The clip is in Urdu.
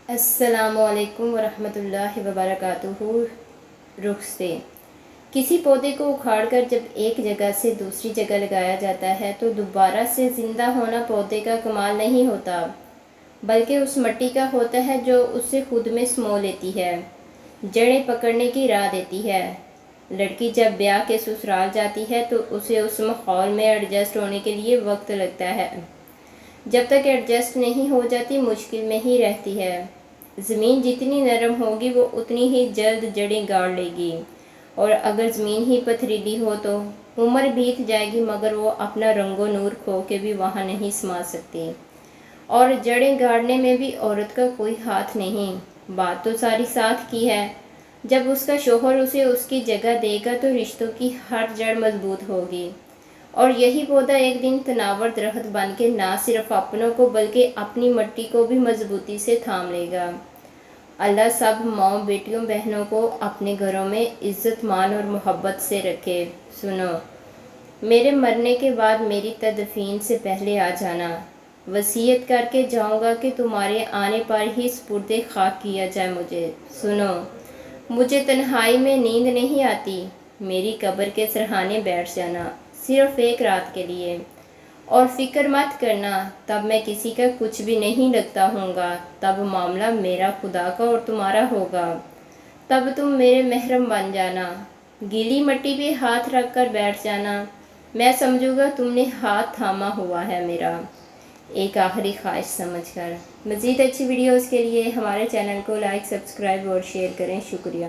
السلام علیکم ورحمۃ اللہ وبرکاتہ۔ رخ سے کسی پودے کو اکھاڑ کر جب ایک جگہ سے دوسری جگہ لگایا جاتا ہے تو دوبارہ سے زندہ ہونا پودے کا کمال نہیں ہوتا، بلکہ اس مٹی کا ہوتا ہے جو اسے خود میں سمو لیتی ہے، جڑیں پکڑنے کی راہ دیتی ہے۔ لڑکی جب بیاہ کے سسرال جاتی ہے تو اسے اس ماحول میں ایڈجسٹ ہونے کے لیے وقت لگتا ہے۔ جب تک ایڈجسٹ نہیں ہو جاتی مشکل میں ہی رہتی ہے۔ زمین جتنی نرم ہوگی وہ اتنی ہی جلد جڑیں گاڑ لے گی، اور اگر زمین ہی پتھریلی ہو تو عمر بیت جائے گی مگر وہ اپنا رنگ و نور کھو کے بھی وہاں نہیں سما سکتی۔ اور جڑیں گاڑنے میں بھی عورت کا کوئی ہاتھ نہیں، بات تو ساری ساتھ کی ہے۔ جب اس کا شوہر اسے اس کی جگہ دے گا تو رشتوں کی ہر جڑ مضبوط ہوگی، اور یہی پودا ایک دن تناور درخت بن کے نہ صرف اپنوں کو بلکہ اپنی مٹی کو بھی مضبوطی سے تھام لے گا۔ اللہ سب ماؤں، بیٹیوں، بہنوں کو اپنے گھروں میں عزت، مان اور محبت سے رکھے۔ سنو، میرے مرنے کے بعد میری تدفین سے پہلے آ جانا، وصیت کر کے جاؤں گا کہ تمہارے آنے پر ہی سپرد خاک کیا جائے مجھے۔ سنو، مجھے تنہائی میں نیند نہیں آتی، میری قبر کے سرہانے بیٹھ جانا، صرف ایک رات کے لیے، اور فکر مت کرنا، تب میں کسی کا کچھ بھی نہیں لگتا ہوں گا، تب معاملہ میرا خدا کا اور تمہارا ہوگا، تب تم میرے محرم بن جانا، گیلی مٹی پہ ہاتھ رکھ کر بیٹھ جانا، میں سمجھوں گا تم نے ہاتھ تھاما ہوا ہے میرا، ایک آخری خواہش سمجھ کر۔ مزید اچھی ویڈیوز کے لیے ہمارے چینل کو لائک، سبسکرائب اور شیئر کریں۔ شکریہ۔